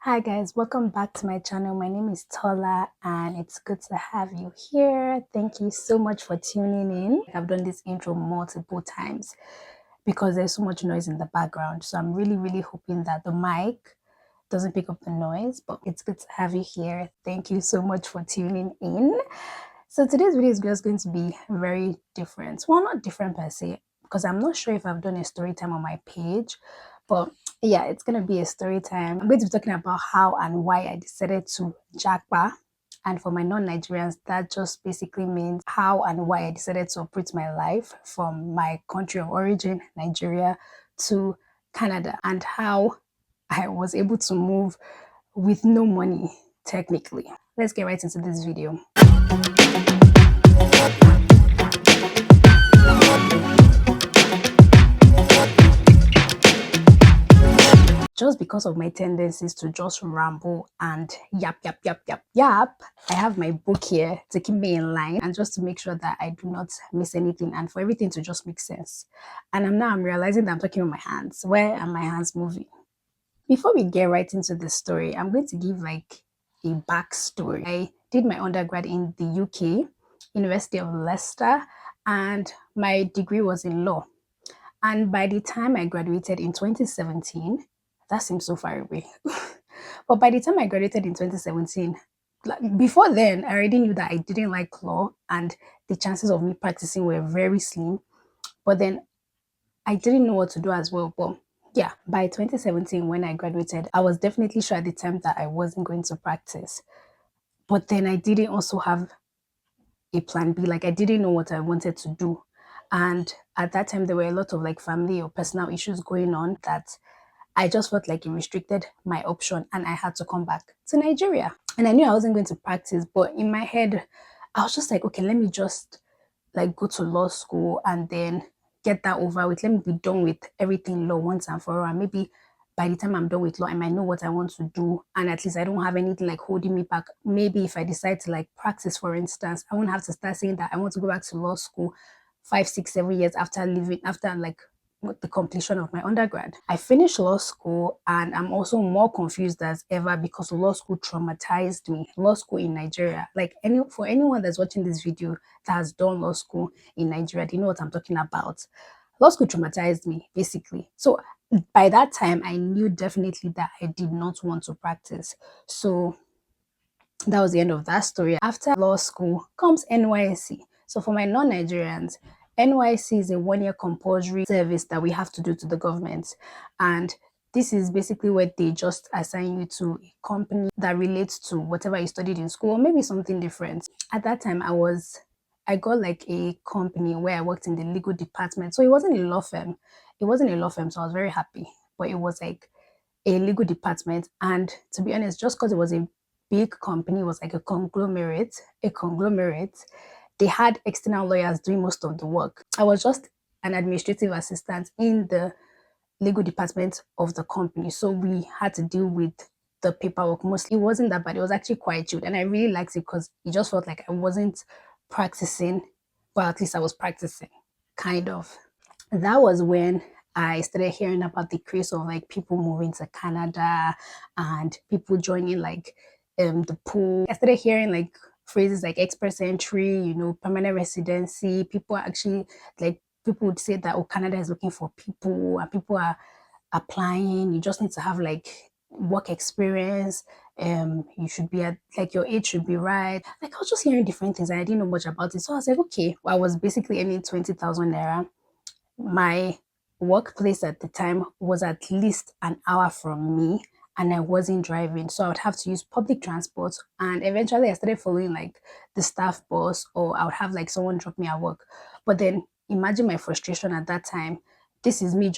Hi guys, welcome back to my channel. My name is Tola and it's good to have you here. Thank you so much for tuning in. I've done this intro multiple times because there's so much noise in the background. So I'm really hoping that the mic doesn't pick up the noise, but it's good to have you here. Thank you so much for tuning in. So today's video is just going to be very different. Well, not different per se, because I'm not sure if I've done a story time on my page, but yeah, it's going to be a story time. I'm going to be talking about how and why I decided to JAPA. And for my non-Nigerians, that just basically means how and why I decided to uproot my life from my country of origin, Nigeria, to Canada, and how I was able to move with no money, technically. Let's get right into this video. Just because of my tendencies to just ramble and yap, I have my book here to keep me in line and just to make sure that I do not miss anything and for everything to just make sense. And I'm realizing that I'm talking with my hands. Where are my hands moving? Before we get right into the story, I'm going to give like a backstory. I did my undergrad in the UK, University of Leicester, and my degree was in law. And by the time I graduated in 2017, that seems so far away. But by the time I graduated in 2017, before then, I already knew that I didn't like law and the chances of me practicing were very slim. But then I didn't know what to do as well. But yeah, by 2017, when I graduated, I was definitely sure at the time that I wasn't going to practice. But then I didn't also have a plan B. Like I didn't know what I wanted to do. And at that time, there were a lot of like family or personal issues going on that I just felt like it restricted my option and I had to come back to Nigeria. And I knew I wasn't going to practice, but in my head, I was just like, okay, let me just like go to law school and then get that over with. Let me be done with everything law once and for all. And maybe by the time I'm done with law, I might know what I want to do. And at least I don't have anything like holding me back. Maybe if I decide to like practice, for instance, I won't have to start saying that I want to go back to law school 5, 6, 7 years after leaving, after like the completion of my undergrad. I finished law school and I'm also more confused as ever because law school traumatized me. Law school in Nigeria, like for anyone that's watching this video that has done law school in Nigeria, they know what I'm talking about. Law school traumatized me basically. So by that time, I knew definitely that I did not want to practice. So that was the end of that story. After law school comes NYSC. So for my non-Nigerians, NYC is a 1-year compulsory service that we have to do to the government. And this is basically where they just assign you to a company that relates to whatever you studied in school, or maybe something different. At that time, I got like a company where I worked in the legal department. So it wasn't a law firm. It wasn't a law firm, so I was very happy. But it was like a legal department. And to be honest, just because it was a big company, it was like a conglomerate, they had external lawyers doing most of the work. I was just an administrative assistant in the legal department of the company. So we had to deal with the paperwork mostly. It wasn't that bad. It was actually quite chilled. And I really liked it because it just felt like I wasn't practicing, but at least I was practicing, kind of. That was when I started hearing about the craze of like people moving to Canada and people joining like the pool. I started hearing like phrases like express entry, permanent residency. People are actually like people would say that, oh, Canada is looking for people and people are applying. You just need to have like work experience. You should be at like your age should be right. Like I was just hearing different things and I didn't know much about it. So I was like, okay, well, I was basically earning 20,000 naira. My workplace at the time was at least an hour from me and I wasn't driving. So I would have to use public transport. And eventually I started following like the staff bus or I would have like someone drop me at work. But then imagine my frustration at that time. This is me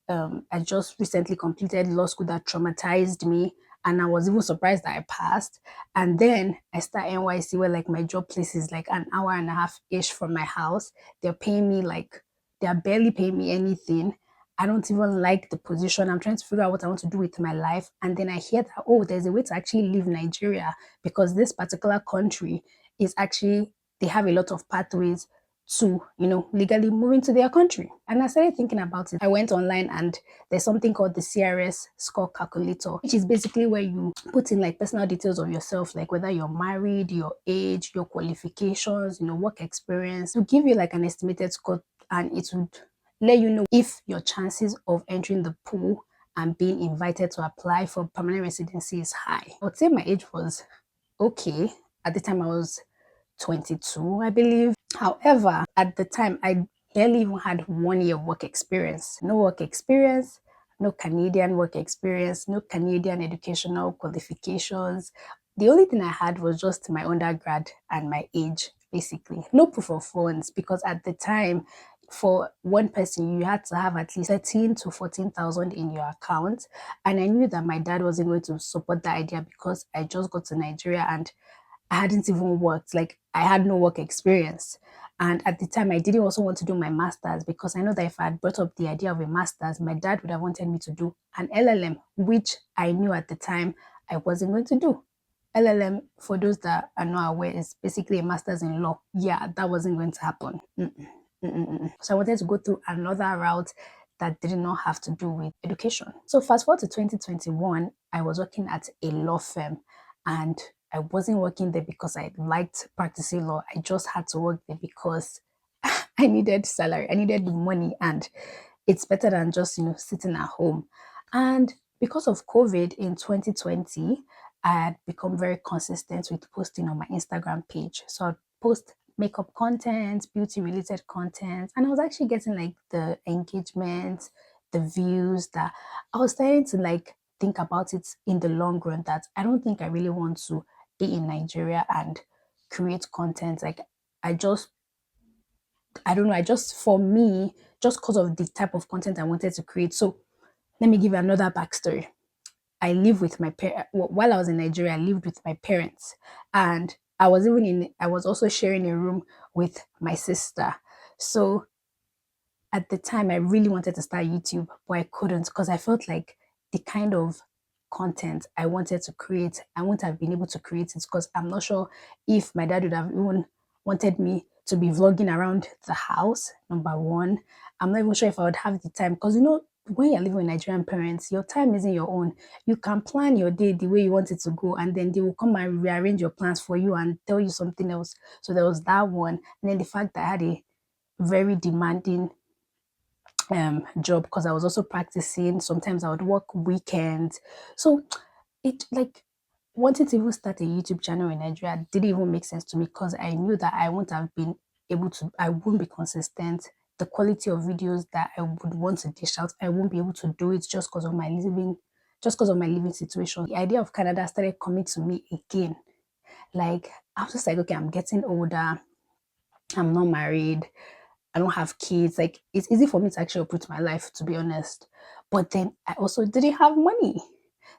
I just recently completed law school that traumatized me. And I was even surprised that I passed. And then I start NYC where like my job place is like an hour and a half ish from my house. They're paying me like they are barely paying me anything. I don't even like the position. I'm trying to figure out what I want to do with my life. And then I hear that, oh, there's a way to actually leave Nigeria because this particular country is actually, they have a lot of pathways to, legally move into their country. And I started thinking about it. I went online and there's something called the CRS score calculator, which is basically where you put in like personal details of yourself, like whether you're married, your age, your qualifications, work experience, to give you like an estimated score, and it would let you know if your chances of entering the pool and being invited to apply for permanent residency is high. I would say my age was okay. At the time I was 22, I believe. However, at the time, I barely even had 1 year work experience. No work experience, no Canadian work experience, no Canadian educational qualifications. The only thing I had was just my undergrad and my age, basically. No proof of funds, because at the time, for one person, you had to have at least 13 to 14,000 in your account. And I knew that my dad wasn't going to support that idea because I just got to Nigeria and I hadn't even worked. Like, I had no work experience. And at the time, I didn't also want to do my master's because I know that if I had brought up the idea of a master's, my dad would have wanted me to do an LLM, which I knew at the time I wasn't going to do. LLM, for those that are not aware, is basically a master's in law. Yeah, that wasn't going to happen. So I wanted to go through another route that did not have to do with education. So fast forward to 2021, I was working at a law firm, and I wasn't working there because I liked practicing law. I just had to work there because I needed salary, I needed the money, and it's better than just, sitting at home. And because of COVID in 2020, I had become very consistent with posting on my Instagram page. So I'd post makeup content, beauty related content, and I was actually getting like the engagement, the views, that I was starting to like think about it in the long run, that I don't think I really want to be in Nigeria and create content. Like, I just, I don't know, for me, just because of the type of content I wanted to create. So let me give you another backstory. I live with my parents. While I was in Nigeria, I lived with my parents, and I was also sharing a room with my sister. So at the time, I really wanted to start YouTube, but I couldn't because I felt like the kind of content I wanted to create, I wouldn't have been able to create it because I'm not sure if my dad would have even wanted me to be vlogging around the house, number one. I'm not even sure if I would have the time because, when you're living with Nigerian parents, your time isn't your own. You can plan your day the way you want it to go, and then they will come and rearrange your plans for you and tell you something else. So there was that one. And then the fact that I had a very demanding job because I was also practicing. Sometimes I would work weekends. So it like wanting to even start a YouTube channel in Nigeria didn't even make sense to me because I knew that I wouldn't have been I wouldn't be consistent. The quality of videos that I would want to dish out, I won't be able to do it just because of my living situation. The idea of Canada started coming to me again. Like, I was just like, okay, I'm getting older, I'm not married, I don't have kids. Like, it's easy for me to actually uproot my life, to be honest. But then I also didn't have money.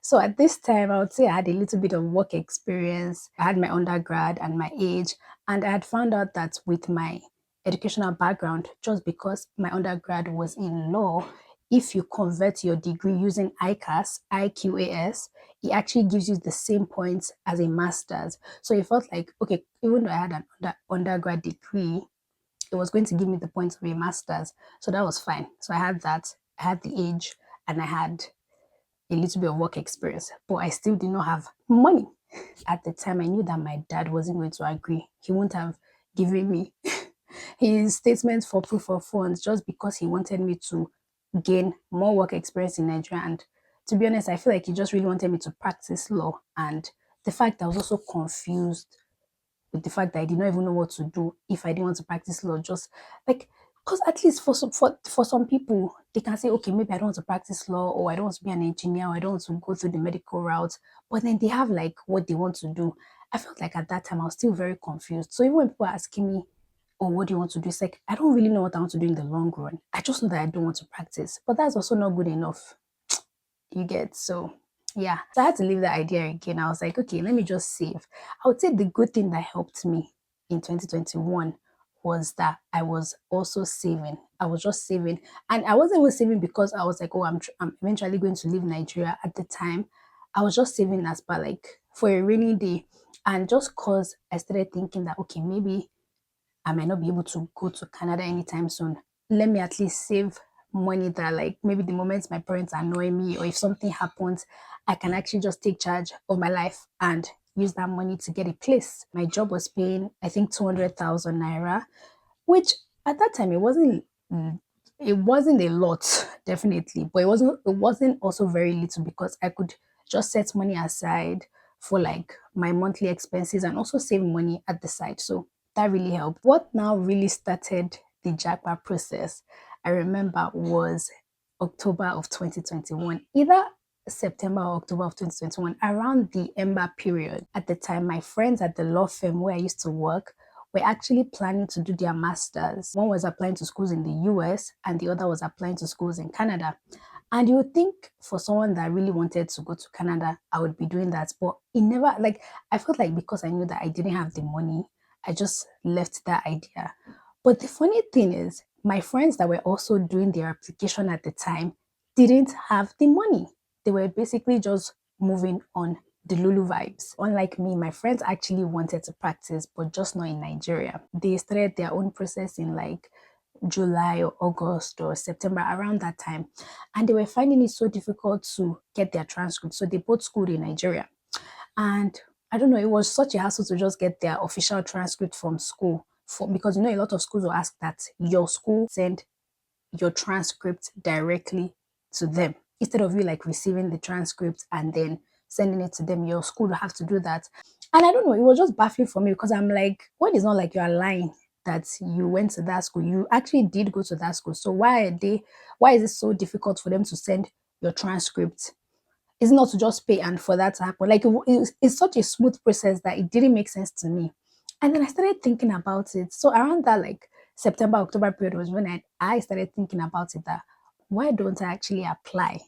So at this time, I would say I had a little bit of work experience. I had my undergrad and my age, and I had found out that with my educational background, just because my undergrad was in law, if you convert your degree using IQAS, it actually gives you the same points as a master's. So it felt like, okay, even though I had an undergrad degree, it was going to give me the points of a master's. So that was fine. So I had that, I had the age, and I had a little bit of work experience, but I still did not have money. At the time, I knew that my dad wasn't going to agree. He wouldn't have given me his statement for proof of funds just because he wanted me to gain more work experience in Nigeria. And to be honest, I feel like he just really wanted me to practice law. And the fact that I was also confused with the fact that I did not even know what to do if I didn't want to practice law. Just like, because at least for some people, they can say, okay, maybe I don't want to practice law, or I don't want to be an engineer, or I don't want to go through the medical route. But then they have like what they want to do. I felt like at that time I was still very confused. So even when people are asking me, oh, what do you want to do? It's like, I don't really know what I want to do in the long run. I just know that I don't want to practice. But that's also not good enough. You get? So yeah, so I had to leave that idea again. I was like, okay, let me just save. I would say the good thing that helped me in 2021 was that I was also saving. I was just saving, and I wasn't even saving because I was like, oh, I'm eventually going to leave Nigeria. At the time, I was just saving as per like for a rainy day, and just cause I started thinking that, okay, maybe I might not be able to go to Canada anytime soon. Let me at least save money that, like, maybe the moment my parents annoy me or if something happens, I can actually just take charge of my life and use that money to get a place. My job was paying, I think, 200,000 naira, which at that time it wasn't a lot, definitely, but it wasn't also very little because I could just set money aside for like my monthly expenses and also save money at the side. So that really helped. What now really started the JAPA process, I remember, was October of 2021, either September or October of 2021, around the Ember period. At the time, my friends at the law firm where I used to work were actually planning to do their masters. One was applying to schools in the US and the other was applying to schools in Canada. And you would think for someone that really wanted to go to Canada, I would be doing that. But it never, like, I felt like because I knew that I didn't have the money, I just left that idea. But the funny thing is, my friends that were also doing their application at the time didn't have the money. They were basically just moving on the Lulu vibes. Unlike me, my friends actually wanted to practice, but just not in Nigeria. They started their own process in like July or August or September, around that time. And they were finding it so difficult to get their transcript. So they both schooled in Nigeria. And I don't know, it was such a hassle to just get their official transcript from school. Because a lot of schools will ask that your school send your transcript directly to them instead of you like receiving the transcript and then sending it to them. Your school will have to do that. And I don't know, it was just baffling for me because I'm like, when it's not like you are lying that you went to that school, you actually did go to that school. So why is it so difficult for them to send your transcript? It's not to just pay and for that to happen. Like it's such a smooth process that it didn't make sense to me. And then I started thinking about it. So around that like September, October period was when I started thinking about it, that why don't I actually apply?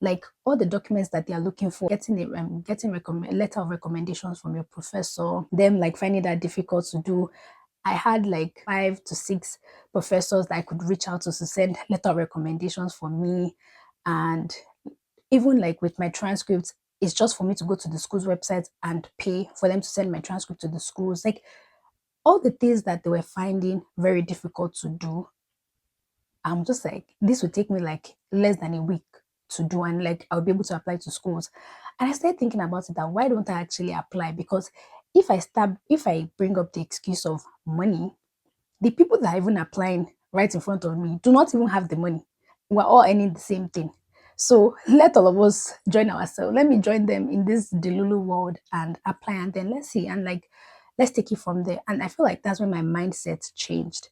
Like all the documents that they are looking for, letter of recommendations from your professor, them like finding that difficult to do. I had like 5 to 6 professors that I could reach out to send letter of recommendations for me. And even like with my transcripts, it's just for me to go to the school's website and pay for them to send my transcript to the schools. Like all the things that they were finding very difficult to do, I'm just like, this would take me like less than a week to do, and like I'll be able to apply to schools. And I started thinking about it, that why don't I actually apply? Because if I bring up the excuse of money, the people that are even applying right in front of me do not even have the money. We're all earning the same thing. So let all of us join ourselves. Let me join them in this Delulu world and apply, and then let's see, and like let's take it from there. And I feel like that's when my mindset changed.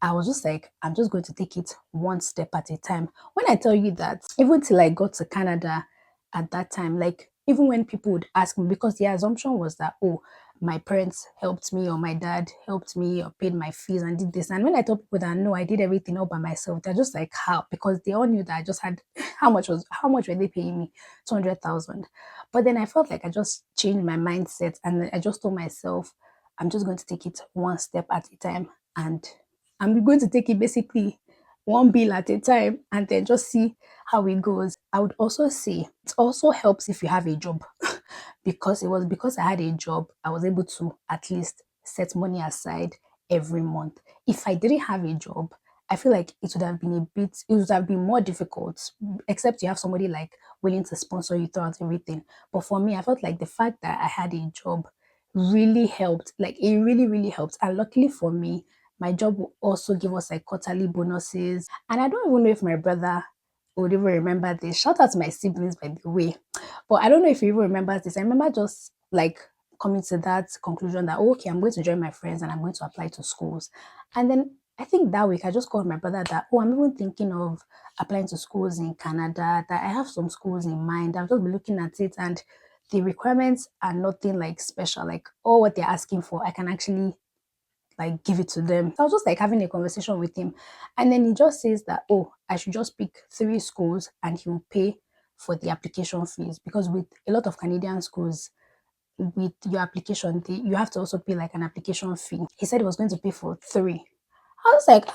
I was just like, I'm just going to take it one step at a time. When I tell you that, even till I got to Canada at that time, like even when people would ask me, because the assumption was that, oh, my parents helped me or my dad helped me or paid my fees and did this. And when I told people that no, I did everything all by myself, they're just like, how? Because they all knew that I just had how much were they paying me? 200,000. But then I felt like I just changed my mindset and I just told myself, I'm just going to take it one step at a time, and I'm going to take it basically one bill at a time and then just see how it goes. I would also say it also helps if you have a job because it was because I had a job, I was able to at least set money aside every month. If I didn't have a job, I feel like it would have been more difficult, except you have somebody like willing to sponsor you throughout everything. But for me, I felt like the fact that I had a job really helped. Like it really, really helped. And luckily for me, my job will also give us like quarterly bonuses. And I don't even know if my brother would even remember this. Shout out to my siblings, by the way. But I don't know if he even remembers this. I remember just like coming to that conclusion that, oh, okay, I'm going to join my friends and I'm going to apply to schools. And then I think that week I just called my brother that, oh, I'm even thinking of applying to schools in Canada, that I have some schools in mind. I've just been looking at it, and the requirements are nothing like special. Like all what they're asking for, I can actually like give it to them. So I was just like having a conversation with him. And then he just says that, oh, I should just pick 3 schools and he'll pay for the application fees. Because with a lot of Canadian schools, with your application, you have to also pay like an application fee. He said he was going to pay for 3. I was like,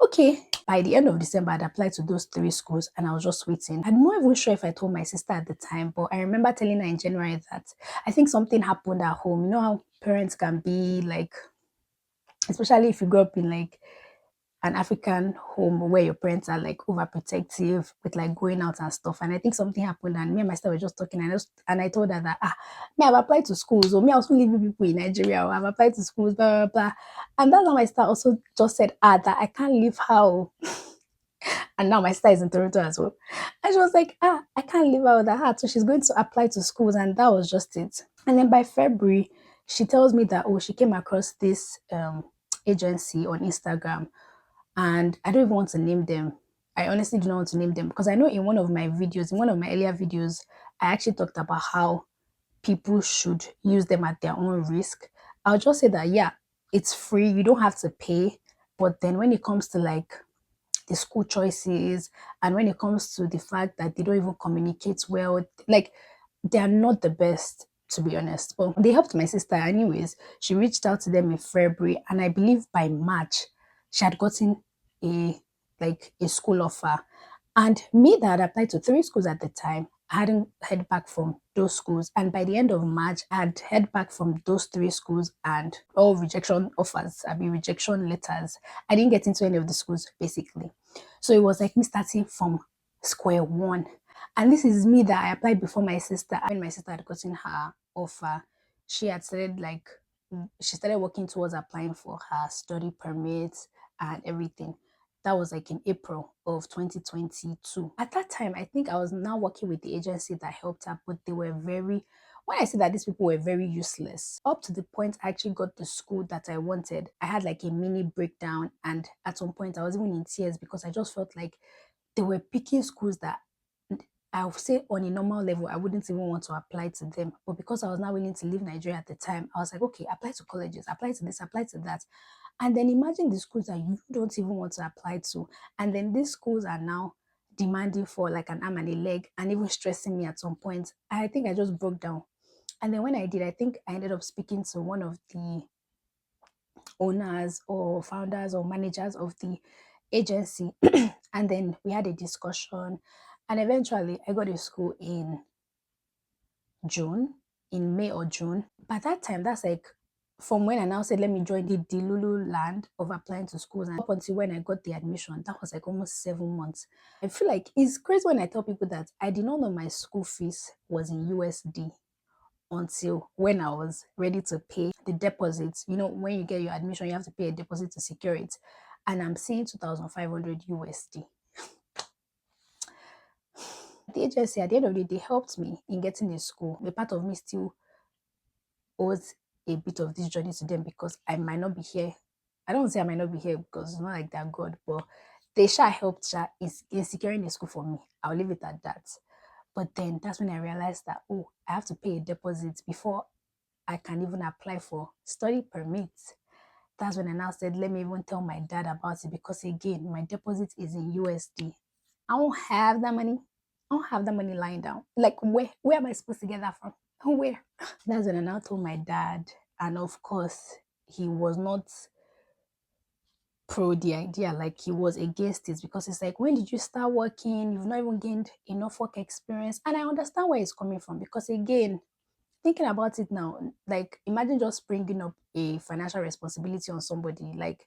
okay. By the end of December, I'd applied to those 3 schools and I was just waiting. I'm not even sure if I told my sister at the time, but I remember telling her in January that I think something happened at home. You know how parents can be like, especially if you grow up in like an African home where your parents are like overprotective with like going out and stuff. And I think something happened, and me and my sister were just talking, and I told her that me I've applied to schools, or me I also living with people in Nigeria, or I've applied to schools, blah blah blah. And that's how my sister also just said, that I can't leave how. And now my sister is in Toronto as well. And she was like, I can't leave her with her heart. So she's going to apply to schools, and that was just it. And then by February, she tells me that she came across this agency on Instagram, and I don't even want to name them. I honestly do not want to name them because I know in one of my videos, in one of my earlier videos, I actually talked about how people should use them at their own risk. I'll just say that yeah, it's free, you don't have to pay. But then when it comes to like the school choices, and when it comes to the fact that they don't even communicate well, like they are not the best, to be honest. But they helped my sister anyways. She reached out to them in February, and I believe by March she had gotten a a school offer. And me that had applied to three schools at the time, I hadn't heard back from those schools. And by the end of March, I had heard back from those three schools and all rejection offers, I mean rejection letters. I didn't get into any of the schools basically. So it was like me starting from square one. And this is me that I applied before my sister. When my sister had gotten her offer, she had started she started working towards applying for her study permits and everything. That was like in April of 2022. At that time, I think I was now working with the agency that helped her, but they were very, when I say that these people were very useless, up to the point I actually got the school that I wanted, I had like a mini breakdown. And at some point, I was even in tears because I just felt like they were picking schools that I would say on a normal level, I wouldn't even want to apply to them. But because I was not willing to leave Nigeria at the time, I was like, okay, apply to colleges, apply to this, apply to that. And then imagine the schools that you don't even want to apply to. And then these schools are now demanding for like an arm and a leg, and even stressing me at some point. I think I just broke down. And then when I did, I think I ended up speaking to one of the owners or founders or managers of the agency. And then we had a discussion. And eventually I got a school in June, in May or June. By that time, that's like from when I now said, let me join the Dilulu land of applying to schools. And up until when I got the admission, that was like almost 7 months. I feel like it's crazy when I tell people that I did not know my school fees was in USD until when I was ready to pay the deposit. You know, when you get your admission, you have to pay a deposit to secure it. And I'm seeing 2,500 USD. The agency, at the end of the day, they helped me in getting a school. A part of me still owes a bit of this journey to them because I might not be here. I don't say I might not be here because it's not like they're God, but they sure helped in securing a school for me. I'll leave it at that. But then that's when I realized that, I have to pay a deposit before I can even apply for study permits. That's when I now said, let me even tell my dad about it because again, my deposit is in USD. I don't have that money. I don't have that money lying down. Like where am I supposed to get that from? Where? That's when I now told my dad. And of course, he was not pro the idea, like he was against it because it's like, when did you start working? You've not even gained enough work experience. And I understand where he's coming from because again, thinking about it now, like imagine just bringing up a financial responsibility on somebody, like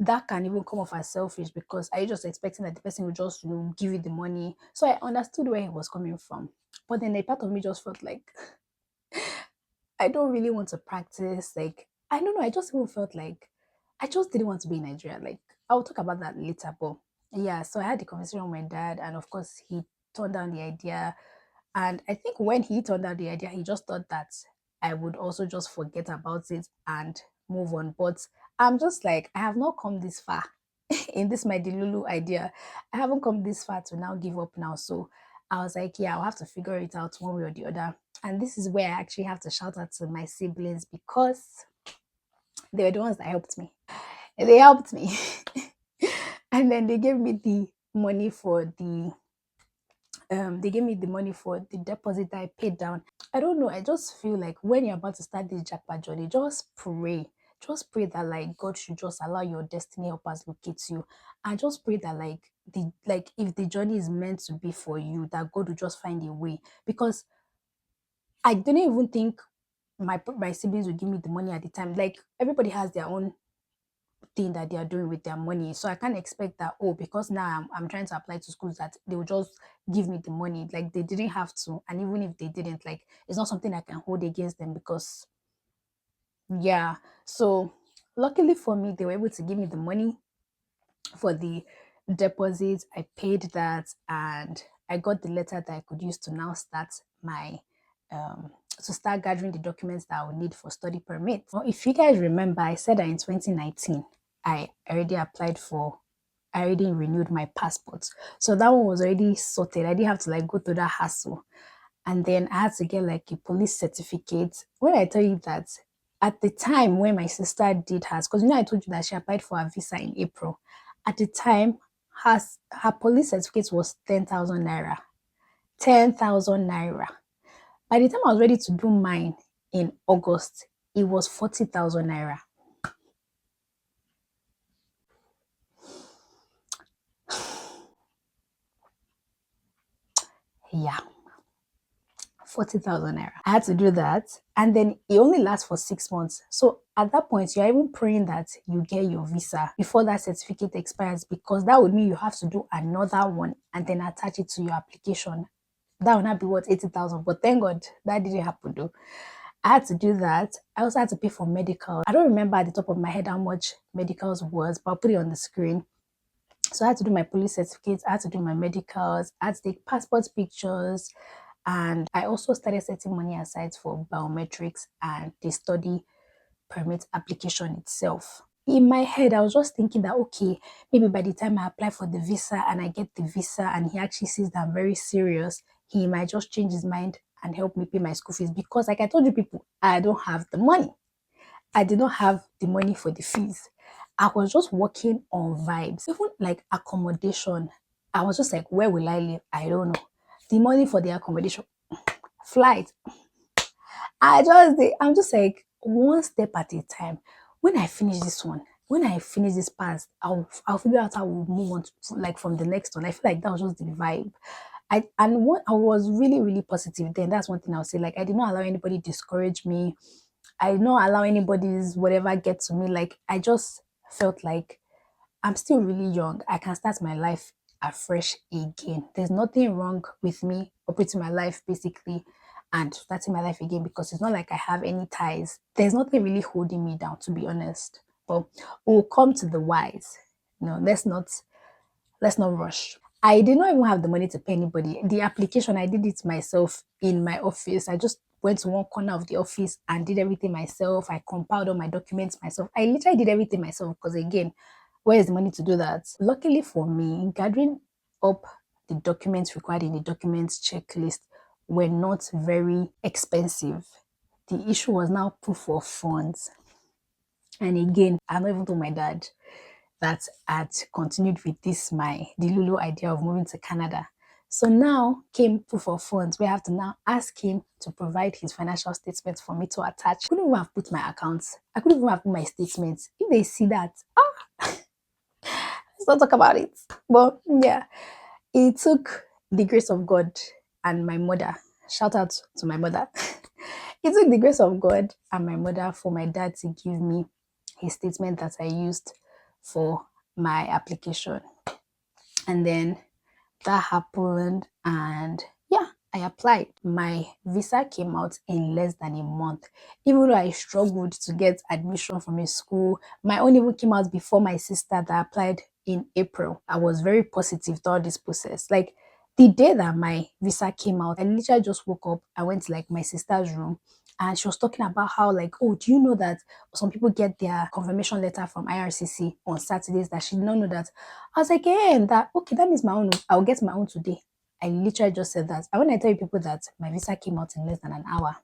that can even come off as selfish because are you just expecting that the person will just give you the money? So I understood where he was coming from, but then a part of me just felt like I don't really want to practice. Like, I don't know. I just even felt like I just didn't want to be in Nigeria. Like, I'll talk about that later. But yeah, so I had the conversation with my dad, and of course, he turned down the idea. And I think when he turned down the idea, he just thought that I would also just forget about it and move on. But I'm just like, I have not come this far in this my Delulu idea. I haven't come this far to now give up now. So I was like, yeah, I'll have to figure it out one way or the other. And this is where I actually have to shout out to my siblings because they were the ones that helped me. They helped me. And then they gave me the money for the deposit that I paid down. I don't know. I just feel like when you're about to start this JAPA journey, just pray. Just pray that like God should just allow your destiny helpers locate you. And just pray that like if the journey is meant to be for you, that God will just find a way. Because I didn't even think my siblings would give me the money at the time. Like everybody has their own thing that they are doing with their money. So I can't expect that, oh, because now I'm trying to apply to schools, that they will just give me the money. Like, they didn't have to. And even if they didn't, like, it's not something I can hold against them because, yeah. So luckily for me, they were able to give me the money for the deposit. I paid that, and I got the letter that I could use to now start my to start gathering the documents that I would need for study permit. Well, if you guys remember, I said that in 2019 I already renewed my passport. So that one was already sorted. I didn't have to like go through that hassle. And then I had to get like a police certificate. When I tell you that, at the time when my sister did hers, because I told you that she applied for a visa in April. At the time, her police certificate was 10,000 naira. 10,000 naira. By the time I was ready to do mine in August, it was 40,000 naira. Yeah, 40,000 naira. I had to do that. And then it only lasts for 6 months. So at that point, you're even praying that you get your visa before that certificate expires, because that would mean you have to do another one and then attach it to your application. That would not be what, 80,000. But thank God that didn't happen though. I had to do that. I also had to pay for medical. I don't remember at the top of my head how much medicals was, but I'll put it on the screen. So I had to do my police certificates, I had to do my medicals, I had to take passport pictures, and I also started setting money aside for biometrics and the study permit application itself. In my head, I was just thinking that, okay, maybe by the time I apply for the visa and I get the visa and he actually sees that I'm very serious, he might just change his mind and help me pay my school fees. Because like I told you people, I don't have the money. I did not have the money for the fees. I was just working on vibes. Even like accommodation, I was just like, where will I live? I don't know. The money for the accommodation, flight. I'm just like one step at a time. When I finish this one, when I finish this pass, I'll figure out how we'll move on to, like from the next one. I feel like that was just the vibe. I was really, really positive then. That's one thing I'll say. Like, I did not allow anybody discourage me. I did not allow anybody's whatever get to me. Like, I just felt like I'm still really young. I can start my life afresh again. There's nothing wrong with me operating my life basically and starting my life again, because it's not like I have any ties. There's nothing really holding me down, to be honest. But we'll come to the whys. No, let's not rush. I did not even have the money to pay anybody. The application, I did it myself in my office. I just went to one corner of the office and did everything myself. I compiled all my documents myself. I literally did everything myself because, again, where is the money to do that? Luckily for me, gathering up the documents required in the documents checklist were not very expensive. The issue was now proof of funds. And again, I not even told my dad that I'd continued with this the Lulu idea of moving to Canada. So now came proof of funds. We have to now ask him to provide his financial statements for me to attach. I couldn't even have put my accounts. I couldn't even have put my statements. If they see that, let's not talk about it. But yeah, it took the grace of God and my mother. Shout out to my mother. It took the grace of God and my mother for my dad to give me his statement that I used for my application. And then that happened, and yeah, I applied. My visa came out in less than a month. Even though I struggled to get admission from a school, my own even came out before my sister that applied in April. I was very positive throughout this process. Like, the day that my visa came out, I literally just woke up. I went to like my sister's room and she was talking about how, like, oh, do you know that some people get their confirmation letter from IRCC on Saturdays, that she did not know that. I was like, yeah, and that, okay, that means my own, I'll get my own today. I literally just said that. And when I tell you people that my visa came out in less than an hour,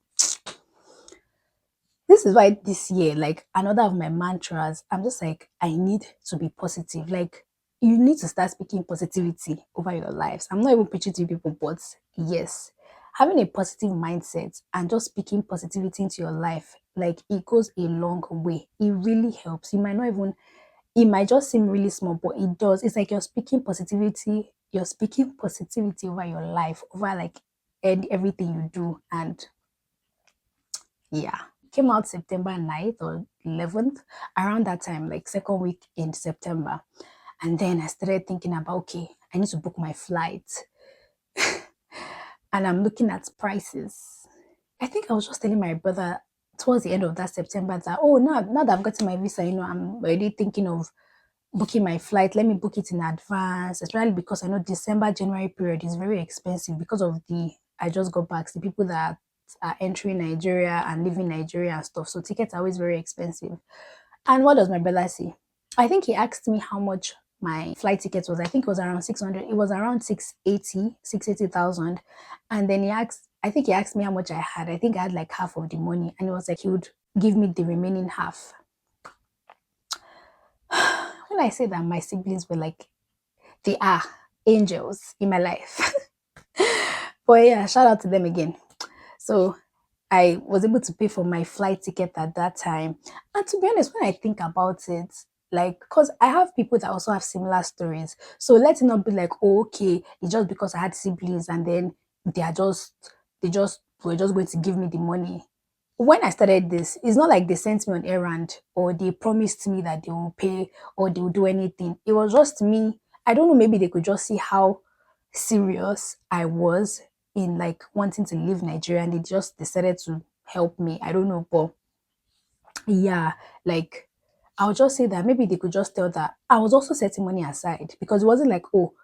this is why this year, like another of my mantras, I'm just like, I need to be positive. Like, you need to start speaking positivity over your lives. I'm not even preaching to people, but yes, having a positive mindset and just speaking positivity into your life, like, it goes a long way. It really helps. It might just seem really small, but it does. It's like you're speaking positivity over your life, over like everything you do. And yeah. came out September 9th or 11th, around that time, like second week in September. And then I started thinking about, okay, I need to book my flight. And I'm looking at prices. I think I was just telling my brother towards the end of that September that, oh, now that I've gotten my visa, I'm already thinking of booking my flight. Let me book it in advance, especially because I know December, January period is very expensive because of I just got back, the people that are entering Nigeria and leaving Nigeria and stuff. So tickets are always very expensive. And what does my brother say? I think he asked me how much my flight ticket was. I think it was around 600. It was around 680,000. And then I think he asked me how much I had. I think I had like half of the money. And it was like he would give me the remaining half. When I say that my siblings were like, they are angels in my life. But yeah, shout out to them again. So I was able to pay for my flight ticket at that time. And to be honest, when I think about it, like, because I have people that also have similar stories. So let it not be like, oh, okay, it's just because I had siblings and then they just were just going to give me the money. When I started this, it's not like they sent me on errand or they promised me that they will pay or they will do anything. It was just me. I don't know, maybe they could just see how serious I was in like wanting to leave Nigeria and they just decided to help me. I don't know, but yeah, like I'll just say that maybe they could just tell that I was also setting money aside because it wasn't like, oh,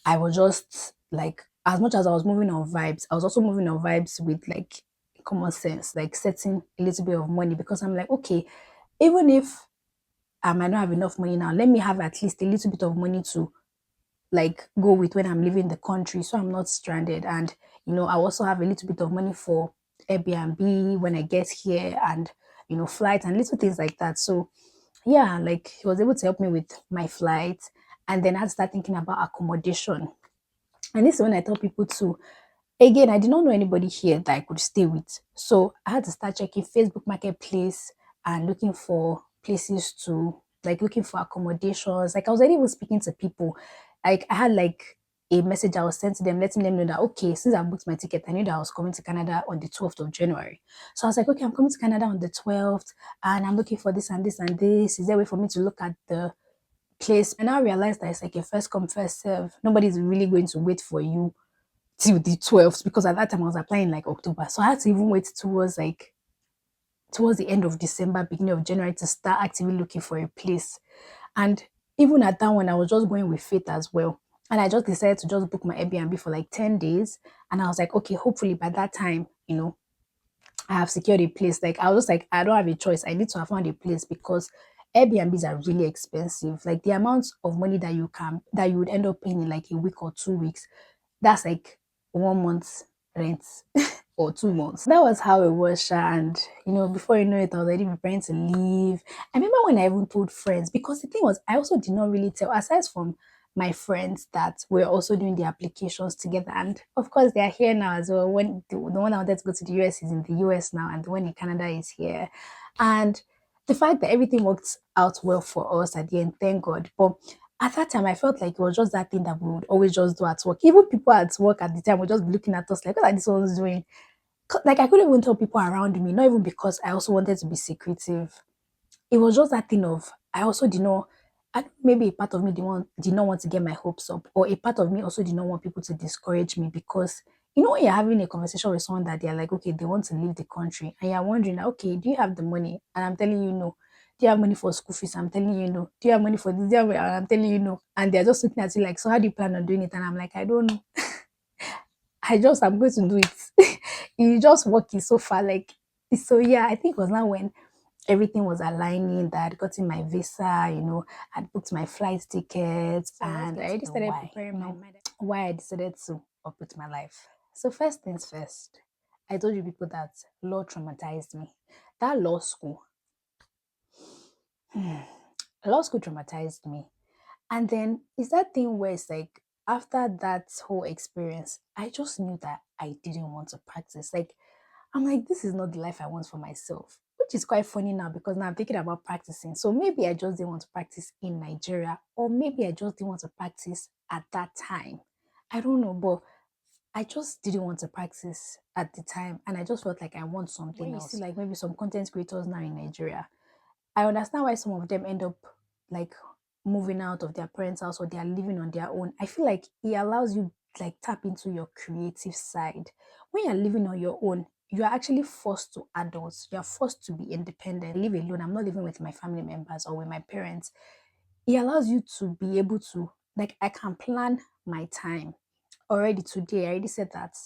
I was just like, as much as I was moving on vibes, I was also moving on vibes with like common sense, like setting a little bit of money because I'm like, okay, even if I might not have enough money now, let me have at least a little bit of money to like go with when I'm leaving the country so I'm not stranded. And I also have a little bit of money for Airbnb when I get here and flight and little things like that. So yeah, like he was able to help me with my flight and then I had to start thinking about accommodation. And this is when I tell people too. Again, I did not know anybody here that I could stay with. So I had to start checking Facebook Marketplace and looking for places to like looking for accommodations. Like I was already even speaking to people. Like I had like a message I was sent to them letting them know that okay, since I booked my ticket, I knew that I was coming to Canada on the 12th of January. So I was like, okay, I'm coming to Canada on the 12th and I'm looking for this and this and this. Is there a way for me to look at the place? And I realized that it's like a first come, first serve. Nobody's really going to wait for you till the 12th because at that time I was applying like October. So I had to even wait towards the end of December, beginning of January to start actively looking for a place. And even at that one, I was just going with faith as well. And I just decided to just book my Airbnb for like 10 days. And I was like, okay, hopefully by that time, I have secured a place. Like I was just like, I don't have a choice. I need to have found a place because Airbnbs are really expensive. Like the amount of money that you would end up paying in like a week or 2 weeks, that's like 1 month's rent or 2 months. That was how it was, Sha. And before you know it, I was already preparing to leave. I remember when I even told friends because the thing was, I also did not really tell, aside from my friends that were also doing the applications together. And of course, they are here now as well. When the one I wanted to go to the US is in the US now, and the one in Canada is here. And the fact that everything worked out well for us at the end, thank God. But at that time, I felt like it was just that thing that we would always just do at work. Even people at work at the time would just be looking at us like, what are these ones doing? Like, I couldn't even tell people around me, not even because I also wanted to be secretive. It was just that thing of, I also did not, maybe a part of me did not want to get my hopes up, or a part of me also did not want people to discourage me because, when you're having a conversation with someone that they're like, okay, they want to leave the country, and you're wondering, okay, do you have the money? And I'm telling you no. Do you have money for school fees? I'm telling you no. Do you have money for this? Do you have, and I'm telling you no. And they're just looking at you like, so how do you plan on doing it? And I'm like, I don't know. I'm going to do it. It's just working so far. Like, so yeah, I think it was now when everything was aligning that I'd gotten my visa, I'd booked my flight tickets, and I already started preparing my mind. Why I decided to uproot my life. So first things first, I told you people that law traumatized me. That law school traumatized me. And then it's that thing where it's like after that whole experience, I just knew that I didn't want to practice. Like I'm like, this is not the life I want for myself. Which is quite funny now because now I'm thinking about practicing. So maybe I just didn't want to practice in Nigeria, or maybe I just didn't want to practice at that time. I don't know, but I just didn't want to practice at the time, and I just felt like I want something when you else. See, like maybe some content creators now in Nigeria, I understand why some of them end up like moving out of their parents' house or they are living on their own. I feel like it allows you like tap into your creative side. When you're living on your own, you are actually forced to adults. You're forced to be independent. I live alone. I'm not living with my family members or with my parents. It allows you to be able to like I can plan my time already today. I already said that,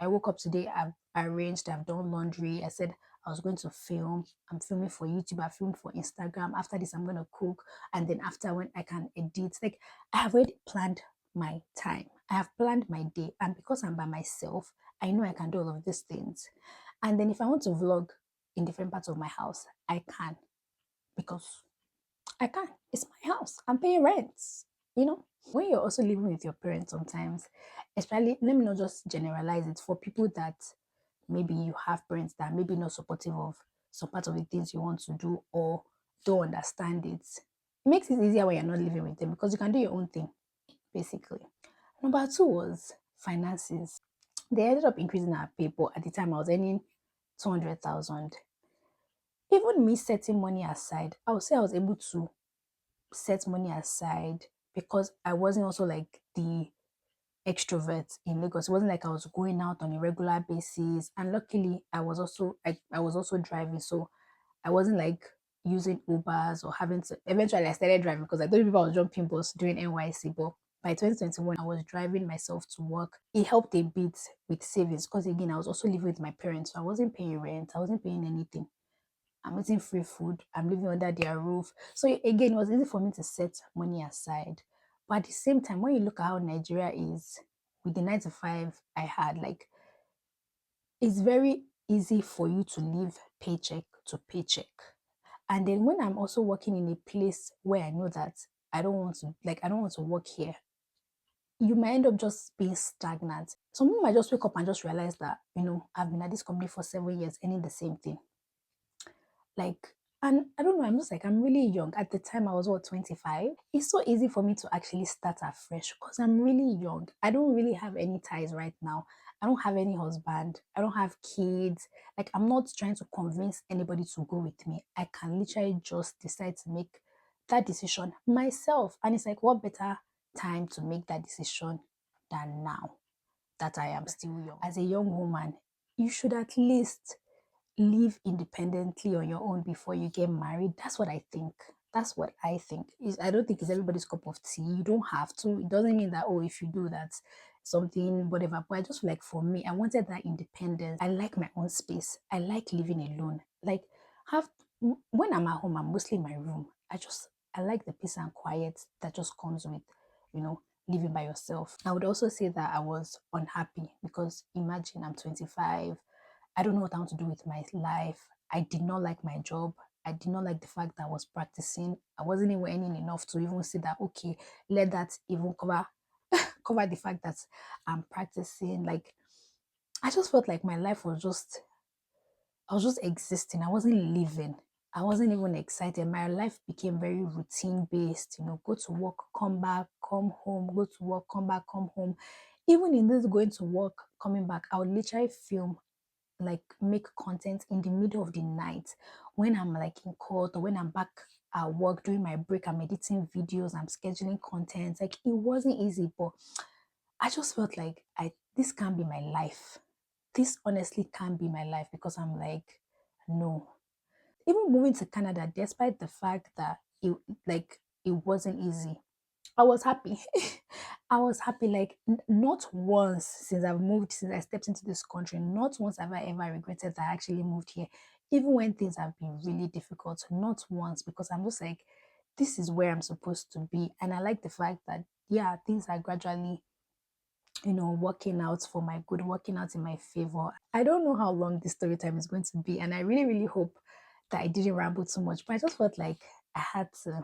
I woke up today, I've arranged, I've done laundry. I said I was going to film. I'm filming for YouTube, I filmed for Instagram. After this, I'm gonna cook. And then after when I can edit, like I have already planned my time. I have planned my day. And because I'm by myself, I know I can do all of these things. And then if I want to vlog in different parts of my house, I can because I can't. It's my house. I'm paying rent. When you're also living with your parents sometimes, especially, let me not just generalize it for people that maybe you have parents that are maybe not supportive of some part of the things you want to do or don't understand it. It makes it easier when you're not living with them because you can do your own thing, basically. Number two was finances. They ended up increasing our pay, but at the time I was earning 200,000. Even me setting money aside, I would say I was able to set money aside because I wasn't also like the extrovert in Lagos. It wasn't like I was going out on a regular basis. And luckily I was also driving. So I wasn't like using Ubers or having to eventually I started driving because I told people I was jumping bus during NYC, but by 2021 I was driving myself to work. It helped a bit with savings because again I was also living with my parents. So I wasn't paying rent, I wasn't paying anything. I'm eating free food. I'm living under their roof. So again, it was easy for me to set money aside. But at the same time, when you look at how Nigeria is with the 9 to 5 I had, like it's very easy for you to live paycheck to paycheck. And then when I'm also working in a place where I know that I don't want to work here, you might end up just being stagnant. Some people might just wake up and just realize that, I've been at this company for 7 years, earning the same thing. Like, and I don't know, I'm just like, I'm really young. At the time, I was what, 25? It's so easy for me to actually start afresh because I'm really young. I don't really have any ties right now. I don't have any husband. I don't have kids. Like, I'm not trying to convince anybody to go with me. I can literally just decide to make that decision myself. And it's like, what better time to make that decision than now that I am still young? As a young woman, you should at least live independently on your own before you get married. That's what I think. That's what I think. I don't think it's everybody's cup of tea. You don't have to. It doesn't mean that, oh, if you do that, something, whatever. But I just feel like for me, I wanted that independence. I like my own space. I like living alone. Like, have when I'm at home, I'm mostly in my room. I like the peace and quiet that just comes with, living by yourself. I would also say that I was unhappy because imagine I'm 25. I don't know what I want to do with my life. I did not like my job. I did not like the fact that I was practicing. I wasn't even earning enough to even say that, okay, let that even cover the fact that I'm practicing. Like, I just felt like my life was I was just existing. I wasn't living. I wasn't even excited. My life became very routine based, go to work, come back, come home, go to work, come back, come home. Even in this going to work, coming back, I would literally film, like make content in the middle of the night when I'm like in court or when I'm back at work during my break. I'm editing videos, I'm scheduling content. Like it wasn't easy, but I just felt like this can't be my life. This honestly can't be my life because I'm like, no. Even moving to Canada, despite the fact that it wasn't easy, I was happy. I was happy. Like not once since I stepped into this country, not once have I ever regretted that I actually moved here. Even when things have been really difficult, not once, because I'm just like, this is where I'm supposed to be. And I like the fact that yeah, things are gradually working out for my good, working out in my favor. I don't know how long this story time is going to be, and I really, really hope that I didn't ramble too much, but I just felt like I had to,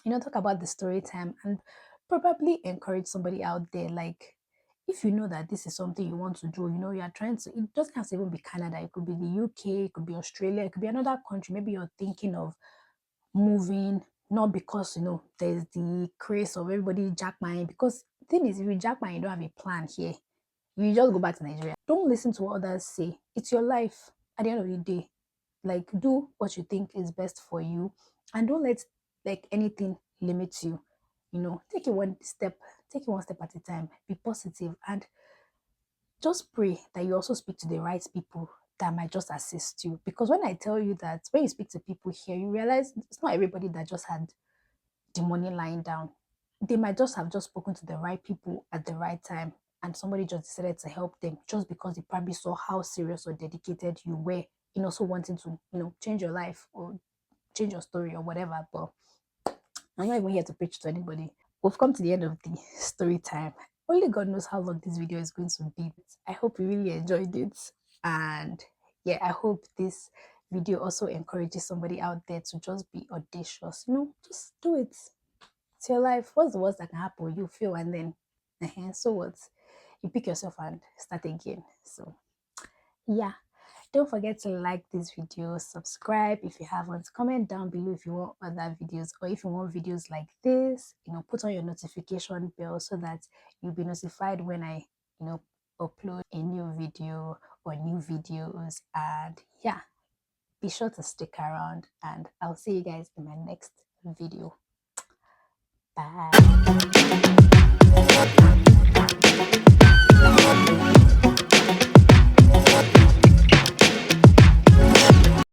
talk about the story time and probably encourage somebody out there. Like, if you know that this is something you want to do, you are trying to, it doesn't have to even be Canada, it could be the UK, it could be Australia, it could be another country. Maybe you're thinking of moving, not because there's the craze of everybody jackman. Because the thing is, if you jackman, you don't have a plan here. You just go back to Nigeria. Don't listen to what others say. It's your life at the end of the day. Like, do what you think is best for you, and don't let like anything limit you. Take it one step at a time. Be positive and just pray that you also speak to the right people that might just assist you. Because when I tell you that when you speak to people here, you realize it's not everybody that just had the money lying down. They might just have just spoken to the right people at the right time, and somebody just decided to help them just because they probably saw how serious or dedicated you were in also wanting to, change your life or change your story or whatever. But I'm not even here to preach to anybody. We've come to the end of the story time. Only God knows how long this video is going to be. I hope you really enjoyed it. And yeah, I hope this video also encourages somebody out there to just be audacious. Just do it. It's your life. What's the worst that can happen? You fail and then, so what? You pick yourself and start again. So yeah, don't forget to like this video, subscribe if you haven't, comment down below if you want other videos, or if you want videos like this, put on your notification bell so that you'll be notified when I, upload a new video or new videos. And yeah, be sure to stick around, and I'll see you guys in my next video. Bye.